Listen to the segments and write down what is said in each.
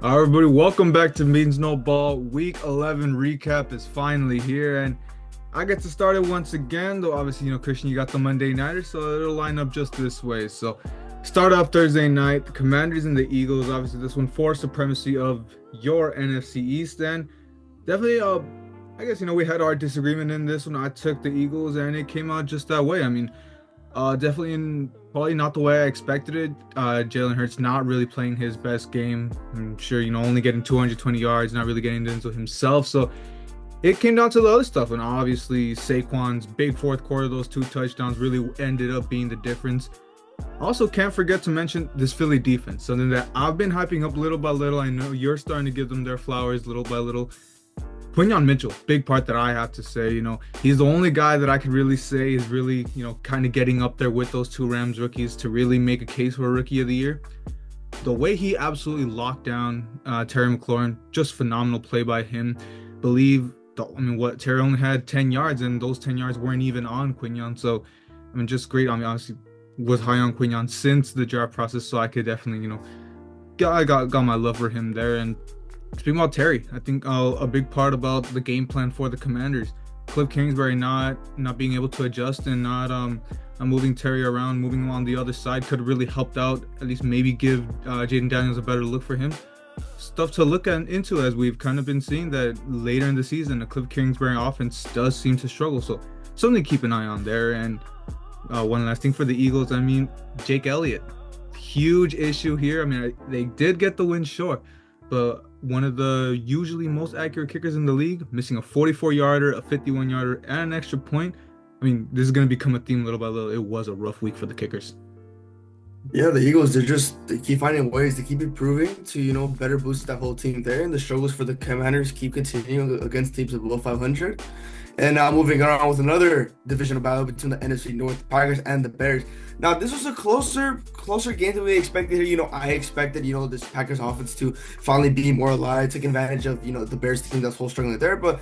All right, everybody, welcome back to Means No Ball. Week 11 recap is finally here, and I get to start it once again. Though obviously, Christian, you got the Monday Nighter, so it'll line up just this way. So, start off Thursday night, the Commanders and the Eagles. Obviously, this one for supremacy of your NFC East, and definitely, I guess we had our disagreement in this one. I took the Eagles, and it came out just that way. I mean, definitely probably not the way I expected it. Jalen Hurts not really playing his best game. I'm sure, only getting 220 yards, not really getting into himself. So it came down to the other stuff. And obviously, Saquon's big fourth quarter, those two touchdowns really ended up being the difference. Also, can't forget to mention this Philly defense, something that I've been hyping up little by little. I know you're starting to give them their flowers little by little. Quinyon Mitchell, big part that I have to say, he's the only guy that I could really say is really, kind of getting up there with those two Rams rookies to really make a case for a rookie of the year. The way he absolutely locked down Terry McLaurin, just phenomenal play by him. Terry only had 10 yards and those 10 yards weren't even on Quinyon. So, just great. Obviously was high on Quinyon since the draft process. So I could definitely, got my love for him there. And speaking about Terry, I think a big part about the game plan for the Commanders, Cliff Kingsbury not being able to adjust and not moving Terry around, moving him on the other side could have really helped out, at least maybe give Jaden Daniels a better look for him. Stuff to look into as we've kind of been seeing that later in the season, the Cliff Kingsbury offense does seem to struggle. So something to keep an eye on there. And one last thing for the Eagles, Jake Elliott, huge issue here. They did get the win, sure, but one of the usually most accurate kickers in the league, missing a 44-yarder, a 51-yarder, and an extra point. This is going to become a theme little by little. It was a rough week for the kickers. Yeah, the Eagles, they keep finding ways to keep improving to, better boost that whole team there. And the struggles for the Commanders keep continuing against teams above 500. And now moving on with another divisional battle between the NFC North, Packers and the Bears. Now, this was a closer game than we expected here. I expected, this Packers offense to finally be more alive, take advantage of, the Bears team that's whole struggling there. But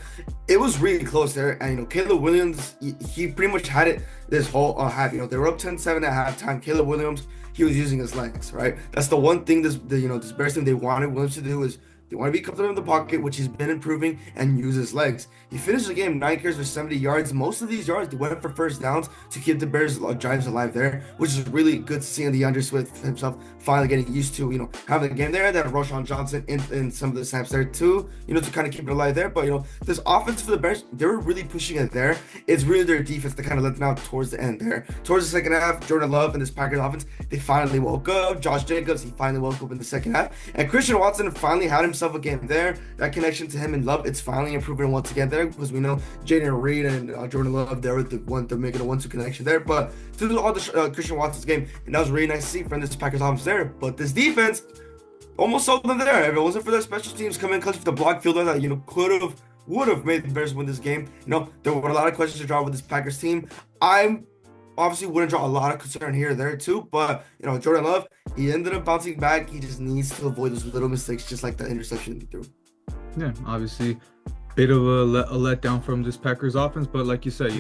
it was really close there. And, Caleb Williams, he pretty much had it this whole half. They were up 10-7 at halftime. Caleb Williams, he was using his legs, right? That's the one thing this Bears team they wanted Williams to do is they want to be comfortable in the pocket, which he's been improving, and use his legs. He finished the game 9 carries for 70 yards. Most of these yards they went for first downs to keep the Bears drives alive there, which is really good to see. And DeAndre Swift himself finally getting used to having the game there. And then Roschon Johnson in some of the snaps there too, to kind of keep it alive there. But this offense for the Bears, they were really pushing it there. It's really their defense that kind of let them out towards the end there. Towards the second half, Jordan Love and this Packers offense, they finally woke up. Josh Jacobs, he finally woke up in the second half, and Christian Watson finally had himself a game there. That connection to him and Love, it's finally improving once again there, because we know Jaden Reed and Jordan Love, they're they're making a 1-2 connection there. But through all the Christian Watson's game, and that was really nice to see from this Packers offense there. But this defense almost sold them there. If it wasn't for their special teams coming in clutch with the block fielder that would have made the Bears win this game. There were a lot of questions to draw with this Packers team. I'm obviously wouldn't draw a lot of concern here or there too, but Jordan Love, he ended up bouncing back. He just needs to avoid those little mistakes, just like the interception he threw. Yeah, obviously bit of a letdown from this Packers offense, but like you said,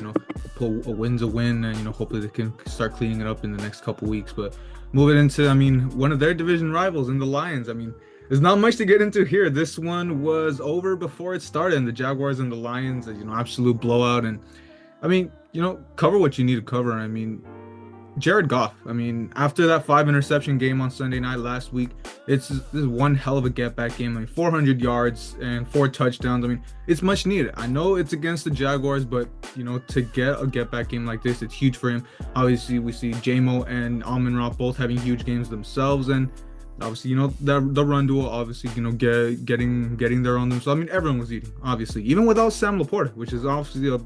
a win's a win, and hopefully they can start cleaning it up in the next couple weeks. But moving into one of their division rivals in the Lions, there's not much to get into here. This one was over before it started, and the Jaguars and the Lions, absolute blowout. And cover what you need to cover. Jared Goff, after that 5 interception game on Sunday night last week, this is one hell of a get back game. 400 yards and 4 touchdowns. It's much needed. I know it's against the Jaguars, but to get a get back game like this, it's huge for him. Obviously, we see JMO and Amon-Ra both having huge games themselves, and obviously, the run duel, obviously, getting there on them. So everyone was eating, obviously, even without Sam Laporta, which is obviously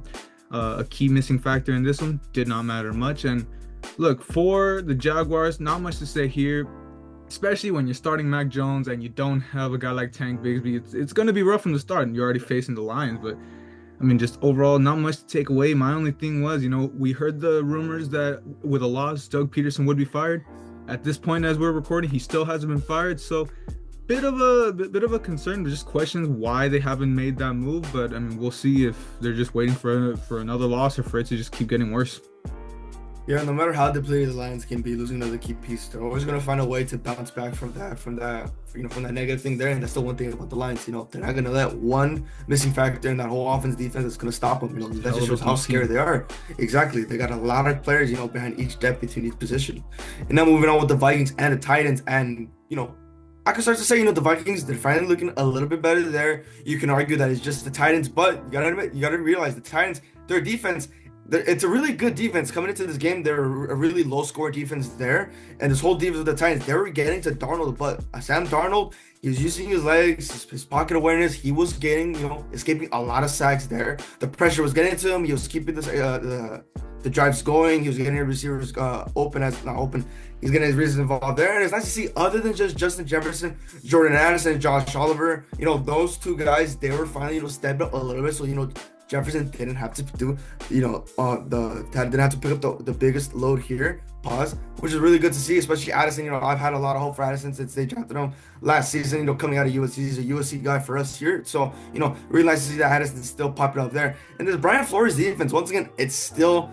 a key missing factor in this one. Did not matter much. And look, for the Jaguars, not much to say here, especially when you're starting Mac Jones and you don't have a guy like Tank Bigsby. It's going to be rough from the start, and you're already facing the Lions. But just overall, not much to take away. My only thing was, we heard the rumors that with a loss, Doug Peterson would be fired. At this point, as we're recording, he still hasn't been fired. So bit of a concern, but just questions why they haven't made that move. But we'll see if they're just waiting for another loss or for it to just keep getting worse. Yeah, no matter how depleted the Lions can be, losing another key piece, they're always gonna find a way to bounce back from that negative thing there. And that's the one thing about the Lions, they're not gonna let one missing factor in that whole offense defense that's gonna stop them. That just shows how scared they are. Exactly, they got a lot of players, behind each depth between each position. And now moving on with the Vikings and the Titans, and I can start to say, the Vikings, they're finally looking a little bit better there. You can argue that it's just the Titans, but you gotta admit, you gotta realize the Titans, their defense. It's a really good defense coming into this game. They're a really low score defense there, and this whole defense of the Titans, they were getting to Darnold, but Sam Darnold, he was using his legs, his pocket awareness. He was getting, escaping a lot of sacks there. The pressure was getting to him. He was keeping the drives going. He was getting the receivers open as not open. He's getting his reasons involved there, and it's nice to see. Other than just Justin Jefferson, Jordan Addison, and Josh Oliver, those two guys, they were finally stepped up a little bit. So Jefferson didn't have to do, didn't have to pick up the biggest load here. Pause, which is really good to see, especially Addison. I've had a lot of hope for Addison since they drafted him last season. Coming out of USC, he's a USC guy for us here. So really nice to see that Addison's still popping up there. And this Brian Flores defense, once again, it's still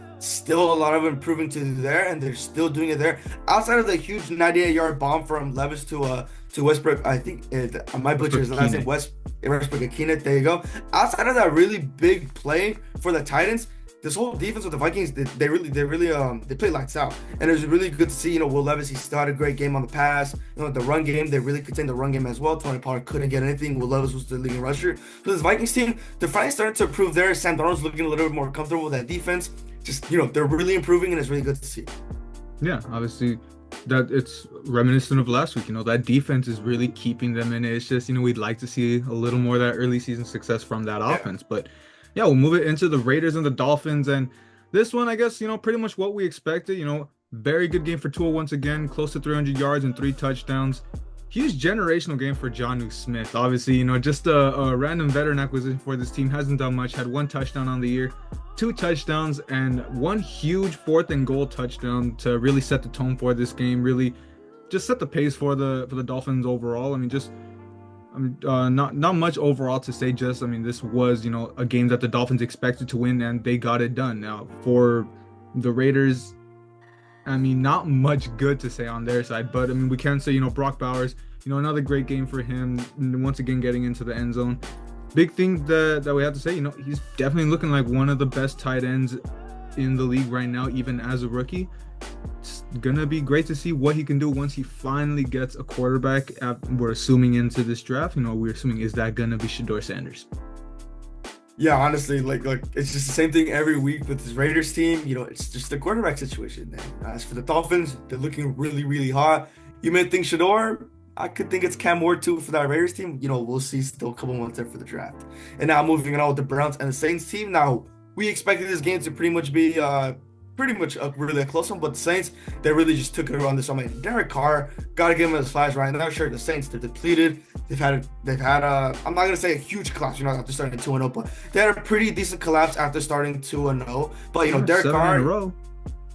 a lot of improving to do there, and they're still doing it there. Outside of the huge 98-yard bomb from Levis to Westbrook, I think I might butcher his last name, Westbrook-Ikhine. There you go. Outside of that really big play for the Titans, this whole defense with the Vikings, they play lights out, and it was really good to see. Will Levis, he still had a great game on the pass. The run game, they really contained the run game as well. Tony Pollard couldn't get anything. Will Levis was the leading rusher. So this Vikings team, they're finally starting to improve there. Sam Darnold's looking a little bit more comfortable with that defense. Just they're really improving, and it's really good to see. Yeah, obviously that it's reminiscent of last week. That defense is really keeping them in it. It's just we'd like to see a little more of that early season success from that offense. But yeah, we'll move it into the Raiders and the Dolphins, and this one, I guess, pretty much what we expected. Very good game for Tua once again, close to 300 yards and 3 touchdowns. Huge generational game for Jonnu Smith. Obviously, just a random veteran acquisition for this team. Hasn't done much. Had 1 touchdown on the year, 2 touchdowns, and 1 huge 4th and goal touchdown to really set the tone for this game. Really, just set the pace for the Dolphins overall. Not much overall to say. Just this was a game that the Dolphins expected to win, and they got it done. Now for the Raiders, not much good to say on their side, but we can say Brock Bowers, another great game for him, once again getting into the end zone. Big thing that we have to say, he's definitely looking like one of the best tight ends in the league right now, even as a rookie. It's gonna be great to see what he can do once he finally gets a quarterback. We're assuming into this draft, we're assuming, is that gonna be Shedeur Sanders? Yeah, honestly, like it's just the same thing every week with this Raiders team. It's just the quarterback situation there. As for the Dolphins, they're looking really, really hot. You may think Shedeur. I could think it's Cam Ward too for that Raiders team. We'll see still a couple months there for the draft. And now moving on with the Browns and the Saints team. Now, we expected this game to pretty much be really a close one, but the Saints, they really just took it on this. Derek Carr, gotta give him his flash right now. Sure, the Saints, they're depleted. They've had I'm not gonna say a huge collapse, after starting 2-0, but they had a pretty decent collapse after starting 2-0. But Derek Carr, in a row.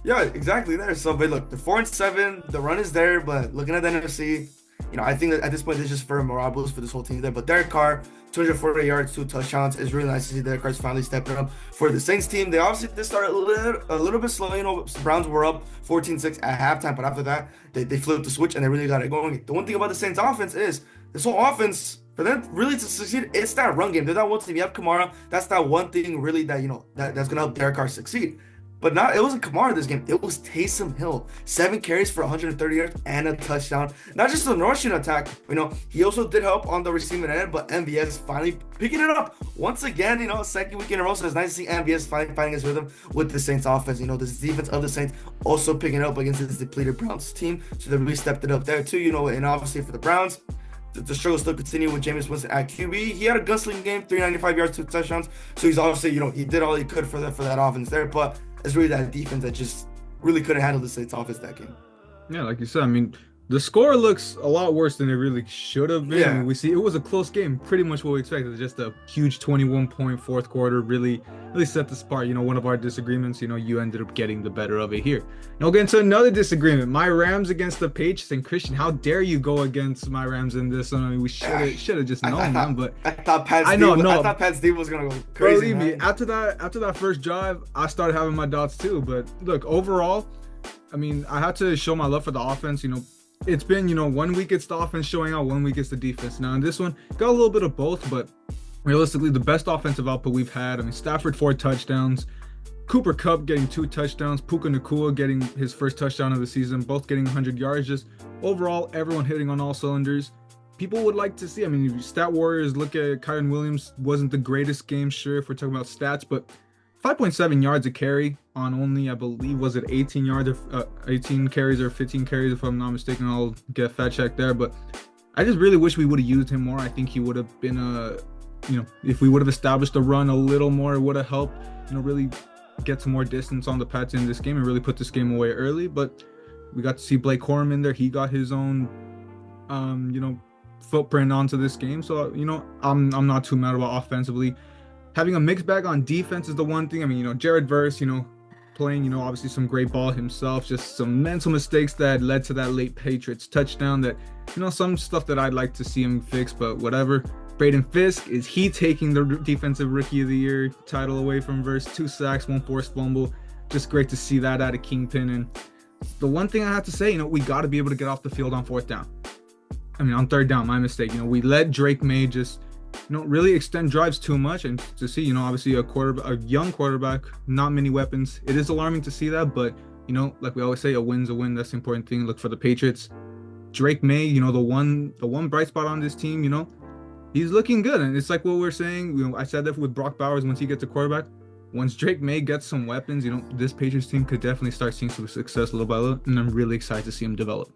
Yeah, exactly there. So, but look, they're 4-7. The run is there, but looking at the NFC, I think that at this point, it's just for a morale boost for this whole team there. But Derek Carr, 240 yards, 2 touchdowns. It's really nice to see Derek Carr's finally stepping up for the Saints team. They obviously did start a little bit slow. The Browns were up 14-6 at halftime, but after that, they flipped the switch and they really got it going. The one thing about the Saints offense is this whole offense, for them really to succeed, it's that run game. They're that one team. You have Kamara. That's that one thing really that that's gonna help Derek Carr succeed. But it wasn't Kamara this game. It was Taysom Hill. 7 carries for 130 yards and a touchdown. Not just the rushing attack. He also did help on the receiving end, but MVS finally picking it up. Once again, second week in a row. So it's nice to see MVS finally finding his rhythm with the Saints offense. This defense of the Saints also picking up against this depleted Browns team. So they really stepped it up there too, and obviously for the Browns, the struggle still continue with Jameis Winston at QB. He had a gunsling game, 395 yards, 2 touchdowns. So he's obviously, he did all he could for that offense there. But it's really that defense that just really couldn't handle the Saints offense that game. Yeah, like you said, The score looks a lot worse than it really should have been. I mean, Yeah. we see it was a close game, pretty much what we expected. Just a huge 21-point fourth quarter really set this apart. One of our disagreements, you ended up getting the better of it here. Now we'll get into another disagreement. My Rams against the Patriots, and Christian, how dare you go against my Rams in this one? I mean, we should have just known, man. But I know, no. I thought Pat Steve was gonna go crazy, Believe me, man. after that first drive, I started having my doubts too. But look, overall, I mean, I had to show my love for the offense. It's been, 1 week it's the offense showing out, 1 week it's the defense. Now in this one, got a little bit of both, but realistically, the best offensive output we've had. I mean, Stafford 4 touchdowns, Cooper Kupp getting 2 touchdowns, Puka Nacua getting his first touchdown of the season, both getting 100 yards. Just overall, everyone hitting on all cylinders. People would like to see. I mean, Stat Warriors look at Kyron Williams, wasn't the greatest game, sure, if we're talking about stats, but 5.7 yards a carry on only, I believe, was it 18 yards or 18 carries or 15 carries, if I'm not mistaken. I'll get fact checked there. But I just really wish we would have used him more. I think he would have been if we would have established a run a little more, it would have helped, really get some more distance on the Pats in this game and really put this game away early. But we got to see Blake Corum in there. He got his own, footprint onto this game. So, I'm not too mad about offensively. Having a mixed bag on defense is the one thing. I mean, Jared Verse, playing, obviously some great ball himself, just some mental mistakes that led to that late Patriots touchdown that, some stuff that I'd like to see him fix, but whatever. Braden Fisk, is he taking the defensive rookie of the year title away from Verse? 2 sacks, 1 forced fumble. Just great to see that out of Kingpin. And the one thing I have to say, we got to be able to get off the field on 4th down. I mean, on 3rd down, my mistake. We let Drake May just really extend drives too much, and to see, obviously a young quarterback, not many weapons. It is alarming to see that, but like we always say, a win's a win. That's the important thing. Look for the Patriots. Drake May, the one bright spot on this team, he's looking good, and it's like what we're saying. I said that with Brock Bowers once he gets a quarterback. Once Drake May gets some weapons, this Patriots team could definitely start seeing some success little by little, and I'm really excited to see him develop.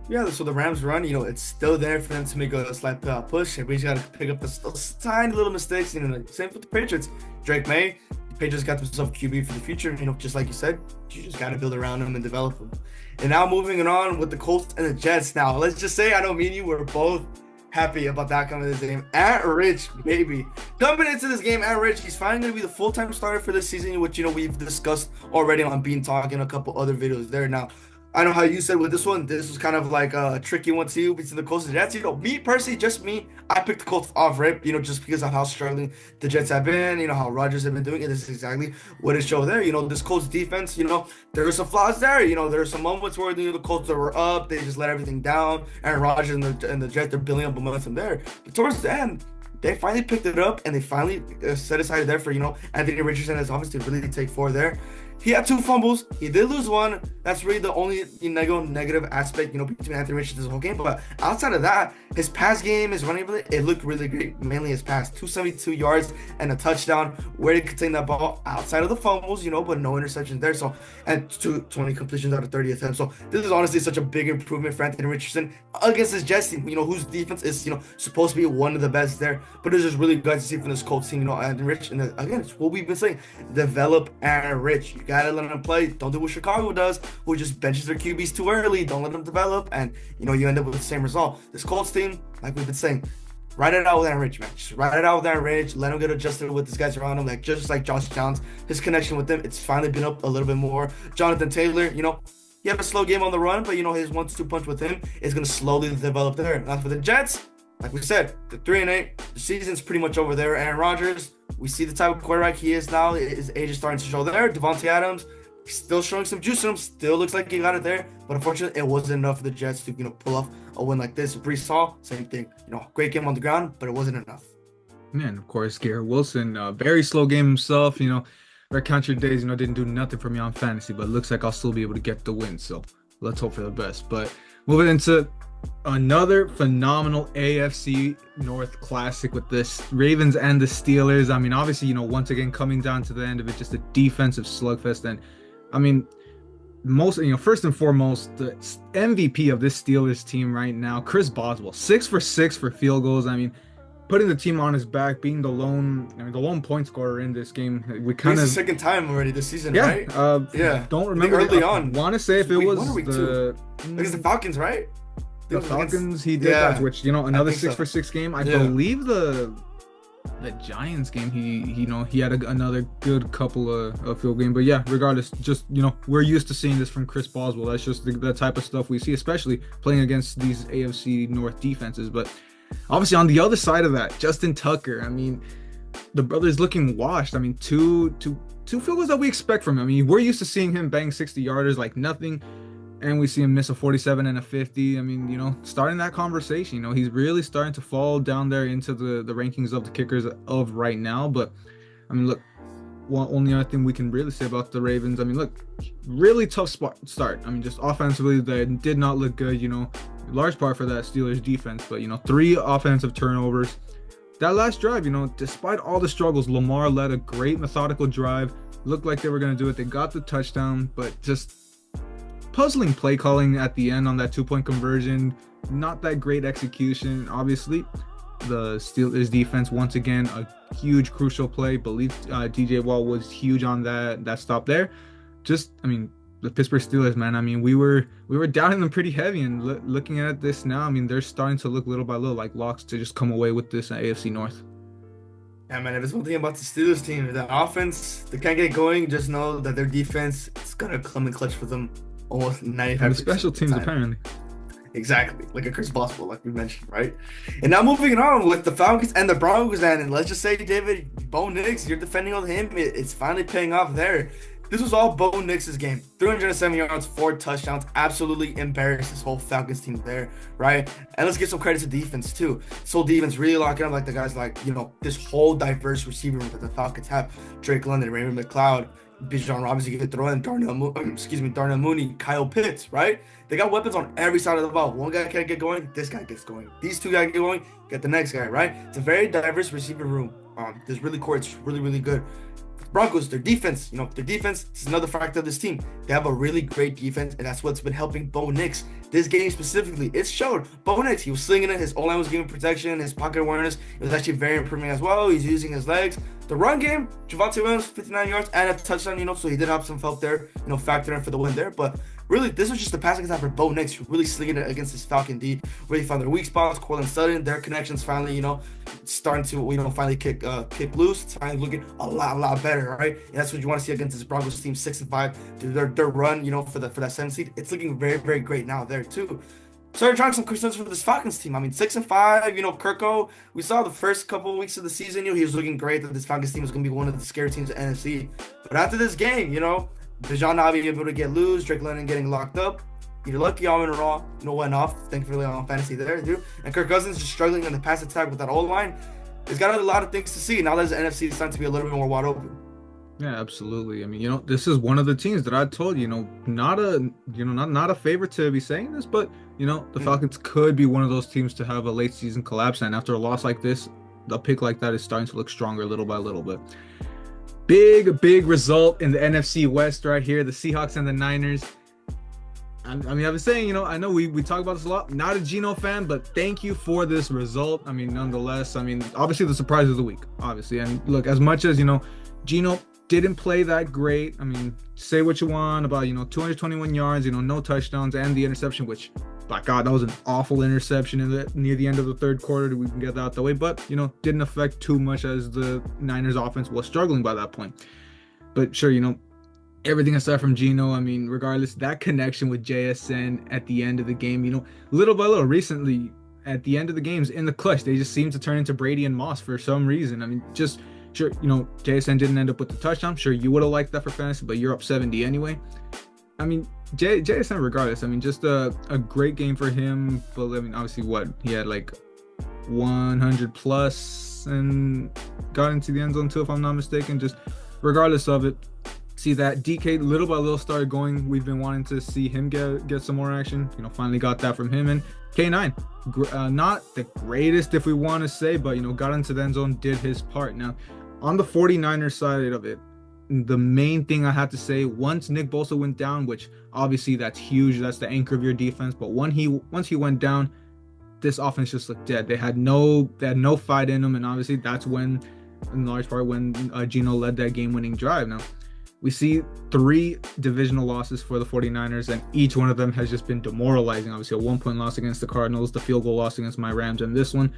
Yeah, so the Rams run, it's still there for them to make a slight push. And we just got to pick up those tiny little mistakes. Same with the Patriots. Drake May, the Patriots got themselves QB for the future. Just like you said, you just got to build around him and develop him. And now moving on with the Colts and the Jets. Now, let's just say, I know me and you were both happy about that coming to this game. Ant Rich, baby. Coming into this game, Ant Rich, he's finally going to be the full-time starter for this season, which, we've discussed already on Bean Talk and a couple other videos there. Now, I know how you said with this one, this was kind of like a tricky one too between the Colts and the Jets. Me personally, just me, I picked the Colts off rip, just because of how struggling the Jets have been, how Rodgers have been doing it. This is exactly what it showed there. This Colts defense, there are some flaws there. There are some moments where the Colts were up, they just let everything down. Aaron Rodgers and the Jets, they're building up momentum there. But towards the end, they finally picked it up and they finally set aside there for, Anthony Richardson has obviously really take 4 there. He had 2 fumbles. He did lose 1. That's really the only negative aspect, between Anthony Richardson this whole game. But outside of that, his pass game, his running ability, it looked really great. Mainly his pass, 272 yards and a touchdown. Where he could take that ball outside of the fumbles, but no interceptions there. So, and 20 completions out of 30 attempts. So this is honestly such a big improvement for Anthony Richardson against this Jets team, whose defense is, supposed to be one of the best there. But it's just really good to see from this Colts team, Anthony Rich. And again, it's what we've been saying. Develop Aaron Rich. You gotta let him play. Don't do what Chicago does, who just benches their QBs too early. Don't let them develop, and you end up with the same result. This Colts team, like we've been saying, ride it out with Aaron Rich, man. Just ride it out with Aaron Rich. Let him get adjusted with these guys around him, just like Josh Downs. His connection with them, it's finally been up a little bit more. Jonathan Taylor, he had a slow game on the run, but his 1-2 punch with him is gonna slowly develop there. Now for the Jets, like we said, the 3-8, the season's pretty much over there. Aaron Rodgers, we see the type of quarterback he is now. His age is starting to show there. Devontae Adams, still showing some juice in him. Still looks like he got it there. But unfortunately, it wasn't enough for the Jets to, pull off a win like this. Breece Hall, same thing. Great game on the ground, but it wasn't enough. Man, of course, Garrett Wilson, very slow game himself. Red Country days, didn't do nothing for me on fantasy, but it looks like I'll still be able to get the win. So let's hope for the best. But moving into another phenomenal AFC North classic with the Ravens and the Steelers. I mean, obviously, once again, coming down to the end of it, just a defensive slugfest. And I mean, first and foremost, the MVP of this Steelers team right now, Chris Boswell, 6 for 6 for field goals. I mean, putting the team on his back, being the lone point scorer in this game. We I think kind it's the of, second time already this season, yeah. right? Yeah. Don't I think remember. early I on. want to say if it Week was one or week two? I think it's the mm, Falcons, right? I think the it was against. Falcons, he did that, Yeah, which I another think six so. for six game. I Yeah. believe the Giants game, he had another good couple of field game. But yeah, regardless, just we're used to seeing this from Chris Boswell. That's just the type of stuff we see, especially playing against these AFC North defenses. But obviously, on the other side of that, Justin Tucker. I mean, the brother's looking washed. I mean, two field goals that we expect from him. I mean, we're used to seeing him bang 60-yarders like nothing, and we see him miss a 47 and a 50. I mean, starting that conversation. He's really starting to fall down there into the rankings of the kickers of right now. But I mean, look, only other thing we can really say about the Ravens. I mean, look, really tough start. I mean, just offensively, they did not look good. Large part for that Steelers defense, but three offensive turnovers. That last drive, despite all the struggles, Lamar led a great methodical drive. Looked like they were going to do it. They got the touchdown, but just puzzling play calling at the end on that 2-point conversion. Not that great execution. Obviously, the Steelers defense, once again, a huge crucial play. Believe DJ Watt was huge on that stop there. I mean, the Pittsburgh Steelers, man. I mean, we were doubting them pretty heavy, and looking at this now, I mean, they're starting to look little by little like locks to just come away with this AFC North. Yeah, man, if it's one thing about the Steelers team, the offense, they can't get going, just know that their defense is gonna come in clutch for them almost 95% And the special of the teams, time. apparently. Exactly, like a Chris Boswell, like we mentioned, right? And now moving on with the Falcons and the Broncos, and let's just say, David, Bo Nix, you're defending on him. It's finally paying off there. This was all Bo Nix's game. 307 yards, 4 touchdowns. Absolutely embarrassed this whole Falcons team there, right? And let's give some credit to defense too. So defense really locking up like the guys like, this whole diverse receiver room that the Falcons have. Drake London, Raymond McLeod, Bijan Robinson, you could throw in Darnell Mooney, Kyle Pitts, right? They got weapons on every side of the ball. One guy can't get going, this guy gets going. These two guys get going, get the next guy, right? It's a very diverse receiver room. This really core, it's really, really good. Broncos, their defense, is another factor of this team. They have a really great defense, and that's what's been helping Bo Nix. This game specifically, it showed. Bo Nix, he was slinging it. His O-line was giving protection. His pocket awareness, it was actually very improving as well. He's using his legs. The run game, Javonte Williams, 59 yards and a touchdown, so he did have some help there, factor in for the win there. But really, this was just the passing attack for Bo Nix, really slinging it against this Falcon D. Really found their weak spots. Cortland Sutton, their connections finally, starting to, finally kick loose. It's finally looking a lot better, right? And that's what you want to see against this Broncos team, 6-5. Their run, for that 7th seed, it's looking very, very great now there too. Started trying some concerns for this Falcons team. I mean, 6-5. Kirko. We saw the first couple of weeks of the season. He was looking great. That this Falcons team was going to be one of the scary teams in NFC. But after this game, Bijan not being able to get loose, Drake London getting locked up. You're lucky Amon Ra, went off. Thankfully on fantasy there, dude. And Kirk Cousins just struggling in the pass attack with that old line. He's got a lot of things to see. Now that the NFC is starting to be a little bit more wide open. Yeah, absolutely. I mean, this is one of the teams that I told you, not a favorite to be saying this, but the Falcons could be one of those teams to have a late season collapse, and after a loss like this, a pick like that is starting to look stronger little by little. But big result in the NFC West right here, the Seahawks and the Niners. I mean, I've been saying, I know we talk about this a lot. Not a Geno fan, but thank you for this result. I mean, nonetheless, I mean, obviously the surprise of the week, obviously. And look, as much as, Geno didn't play that great. I mean, say what you want about, 221 yards, no touchdowns and the interception, which, by God, that was an awful interception near the end of the third quarter. We can get that out the way, but, didn't affect too much as the Niners offense was struggling by that point. But sure, everything aside from Geno, I mean, regardless, that connection with JSN at the end of the game, little by little, recently, at the end of the games in the clutch, they just seem to turn into Brady and Moss for some reason. I mean, just sure, JSN didn't end up with the touchdown. Sure, you would have liked that for fantasy, but you're up 70 anyway. I mean, JSN, regardless, I mean, just a great game for him. But I mean, obviously, he had like 100 plus and got into the end zone too, if I'm not mistaken. Just regardless of it, see that DK little by little started going. We've been wanting to see him get some more action. Finally got that from him. And K9, not the greatest if we want to say, but got into the end zone, did his part. Now, on the 49ers side of it, the main thing I have to say, once Nick Bosa went down, which obviously that's huge, that's the anchor of your defense, but once he went down, this offense just looked dead. They had no fight in them, and obviously that's when, in large part, when Geno led that game-winning drive. Now, we see 3 divisional losses for the 49ers, and each one of them has just been demoralizing. Obviously, a 1-point loss against the Cardinals, the field goal loss against my Rams, and this one,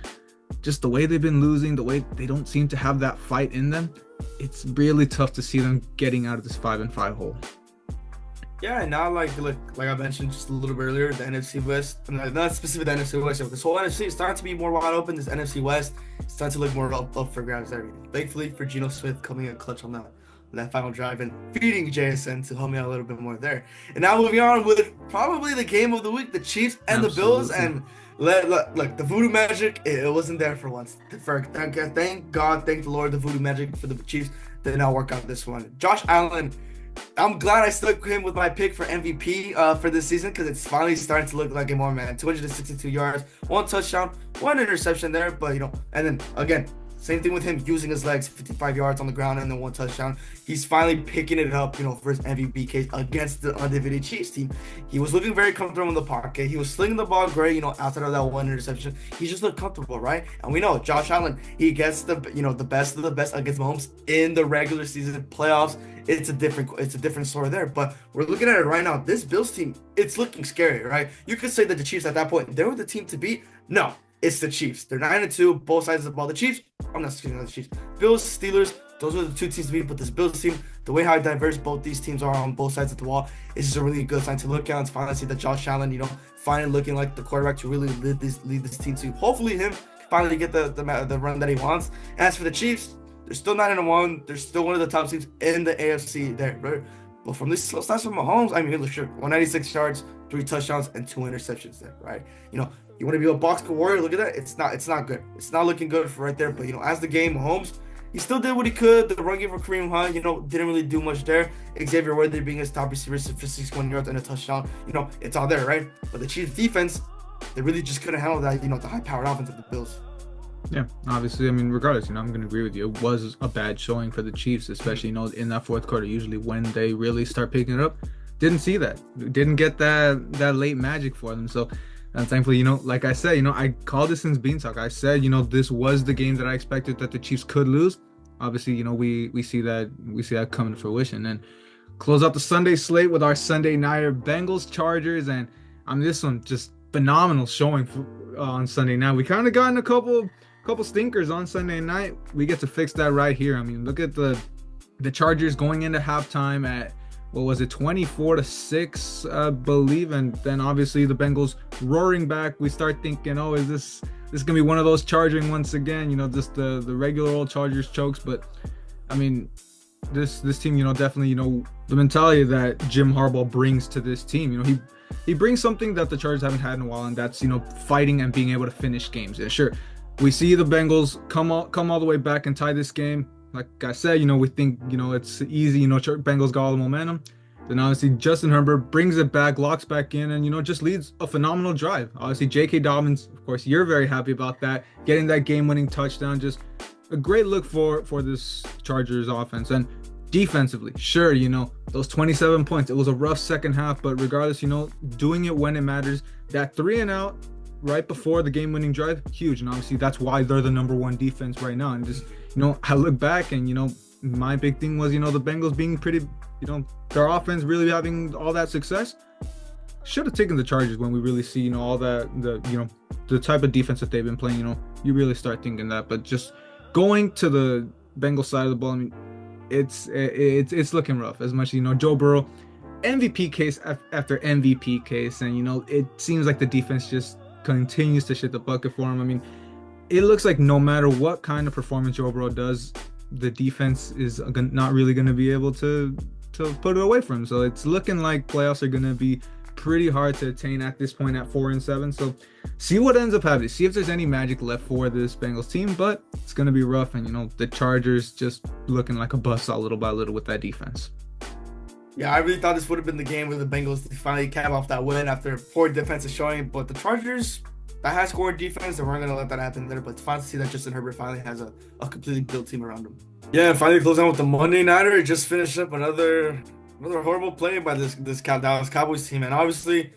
just the way they've been losing, the way they don't seem to have that fight in them, it's really tough to see them getting out of this 5-5 hole. Yeah, and now like I mentioned just a little bit earlier, the NFC West, not specifically the NFC West, but this whole NFC is starting to be more wide open. This NFC West is starting to look more up for grabs. Everything. Thankfully for Geno Smith coming in clutch on that final drive and feeding JSN to help me out a little bit more there. And now moving on with probably the game of the week, the Chiefs and the Bills. And look, the voodoo magic, it wasn't there for once. Thank God, thank the Lord, the voodoo magic for the Chiefs did not work out this one. Josh Allen, I'm glad I stuck him with my pick for MVP for this season, because it's finally starting to look like a more man. 262 yards, 1 touchdown, 1 interception there, but and then again, same thing with him using his legs, 55 yards on the ground and then 1 touchdown. He's finally picking it up, for his MVP case against the undefeated Chiefs team. He was looking very comfortable in the pocket. He was slinging the ball great, outside of that 1 interception. He just looked comfortable, right? And we know Josh Allen, he gets the best of the best against Mahomes in the regular season. Playoffs, it's a different story there. But we're looking at it right now. This Bills team, it's looking scary, right? You could say that the Chiefs at that point, they were the team to beat. No. It's the Chiefs. They're 9-2, both sides of the ball. The Chiefs, I'm not speaking of the Chiefs. Bills, Steelers, those are the 2 teams to beat. But this Bills team, the way how diverse both these teams are on both sides of the wall, is just a really good sign to look at. And finally see that Josh Allen, finally looking like the quarterback to really lead this team to hopefully him finally get the run that he wants. As for the Chiefs, they're still 9-1. They're still one of the top teams in the AFC there, right? But from this stats from Mahomes, I mean, look, sure, 196 yards, 3 touchdowns, and 2 interceptions there, right? You want to be a box score warrior, look at that. It's not good. It's not looking good for right there. But, as the game, Mahomes, he still did what he could. The run game for Kareem Hunt, didn't really do much there. Xavier Worthy being his top receiver for 61 yards and a touchdown. It's all there, right? But the Chiefs defense, they really just couldn't handle that, the high-powered offense of the Bills. Yeah, obviously, I mean, regardless, I'm going to agree with you. It was a bad showing for the Chiefs, especially, in that fourth quarter, usually when they really start picking it up. Didn't see that. Didn't get that late magic for them. So, and thankfully, like I said, I called this since Beanstalk. I said, this was the game that I expected that the Chiefs could lose. Obviously, we see that coming to fruition. And close out the Sunday slate with our Sunday nighter, Bengals Chargers, and this one just phenomenal showing on Sunday night. We kind of got in a couple stinkers on Sunday night. We get to fix that right here. I mean, look at the Chargers going into halftime at, what was it, 24-6, I believe, and then obviously the Bengals roaring back. We start thinking, oh, is this gonna be one of those charging once again? Just the regular old Chargers chokes. But I mean, this team, definitely, the mentality that Jim Harbaugh brings to this team. He brings something that the Chargers haven't had in a while, and that's fighting and being able to finish games. And sure, we see the Bengals come all the way back and tie this game. Like I said, we think, it's easy, Bengals got all the momentum. Then obviously Justin Herbert brings it back, locks back in, and, just leads a phenomenal drive. Obviously, J.K. Dobbins, of course, you're very happy about that. Getting that game-winning touchdown, just a great look for this Chargers offense. And defensively, sure, those 27 points, it was a rough second half, but regardless, doing it when it matters. That 3-and-out right before the game-winning drive, huge. And obviously, that's why they're the number 1 defense right now. And just, I look back and, my big thing was, the Bengals being pretty, their offense really having all that success. Should have taken the Chargers when we really see, all that, the type of defense that they've been playing, you really start thinking that. But just going to the Bengals side of the ball, I mean, it's looking rough. As much, Joe Burrow, MVP case after MVP case. And, it seems like the defense just continues to shit the bucket for him. I mean, it looks like no matter what kind of performance Joe Burrow does, the defense is not really going to be able to put it away from him. So it's looking like playoffs are going to be pretty hard to attain at this point at 4-7. So see what ends up happening. See if there's any magic left for this Bengals team, but it's going to be rough. And, the Chargers just looking like a buzzsaw little by little with that defense. Yeah, I really thought this would have been the game where the Bengals finally cap off that win after poor defensive showing, but the Chargers, that high scoring defense, they weren't going to let that happen there. But it's fun to see that Justin Herbert finally has a completely built team around him. Yeah, and finally closing out with the Monday Nighter. It just finished up another horrible play by this Dallas Cowboys team. And obviously,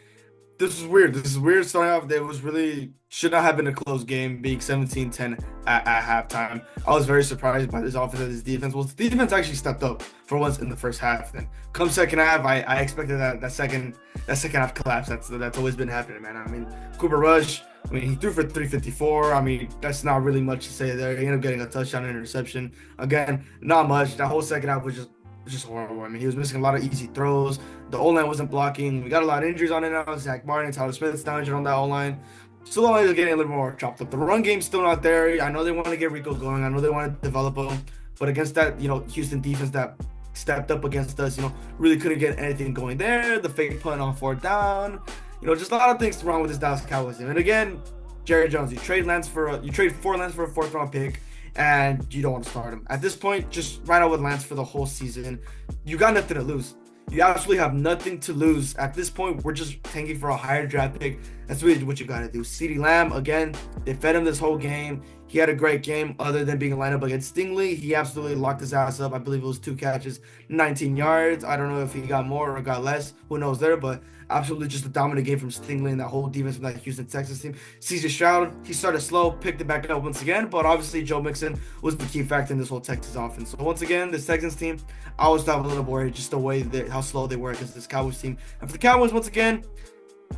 this is weird. This is weird starting off. It was really should not have been a close game, being 17-10 at halftime. I was very surprised by this offense and this defense. Well, the defense actually stepped up for once in the first half. Then come second half, I expected that second half collapse. That's always been happening, man. I mean, Cooper Rush. I mean, he threw for 354. I mean, that's not really much to say there. He ended up getting a touchdown and interception. Again, not much. That whole second half was just horrible. I mean, he was missing a lot of easy throws. The O-line wasn't blocking. We got a lot of injuries on it now. Zach Martin, Tyler Smith's down injured on that O-line. Still O-line is getting a little more chopped up. The run game's still not there. I know they want to get Rico going. I know they want to develop him. But against that, Houston defense that stepped up against us, really couldn't get anything going there. The fake punt on fourth down. Just a lot of things wrong with this Dallas Cowboys team. And again, Jerry Jones, you trade for Lance for a fourth round pick, and you don't want to start him. At this point, just ride out with Lance for the whole season. You got nothing to lose. You absolutely have nothing to lose. At this point, we're just tanking for a higher draft pick. That's really what you got to do. CeeDee Lamb, again, they fed him this whole game. He had a great game other than being a lineup against Stingley. He absolutely locked his ass up. I believe it was 2 catches, 19 yards. I don't know if he got more or got less. Who knows there, but absolutely just a dominant game from Stingley and that whole defense from that Houston Texans team. CJ Stroud, he started slow, picked it back up once again, but obviously Joe Mixon was the key factor in this whole Texas offense. So once again, this Texans team, I was a little worried just the way how slow they were against this Cowboys team. And for the Cowboys, once again,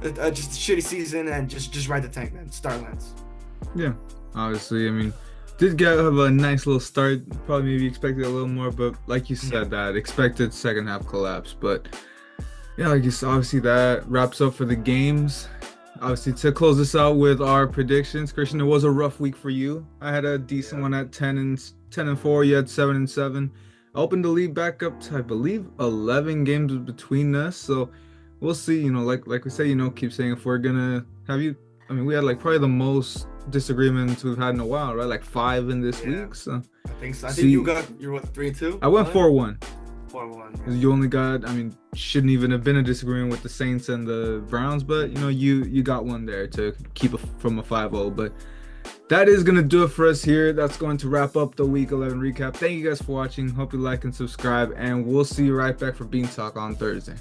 just a shitty season and just ride the tank, man. Start Lance. Yeah, obviously, I mean, did have a nice little start. Probably maybe expected a little more, but like you said, that expected second half collapse. But yeah, I guess obviously that wraps up for the games. Obviously, to close this out with our predictions, Christian, it was a rough week for you. I had a decent one at 10-4. You had 7-7. I opened the lead back up to, I believe, 11 games between us. So we'll see. Like we say, keep saying if we're gonna have you. I mean, we had probably the most disagreements we've had in a while, right? 5 in this week. So I think so. I think you're what, 3-2? I went 4-1. 4-1. Because you only got, shouldn't even have been a disagreement with the Saints and the Browns, but you got one there to keep it from a 5-0. But that is going to do it for us here. That's going to wrap up the Week 11 recap. Thank you guys for watching. Hope you like and subscribe, and we'll see you right back for Bean Talk on Thursday.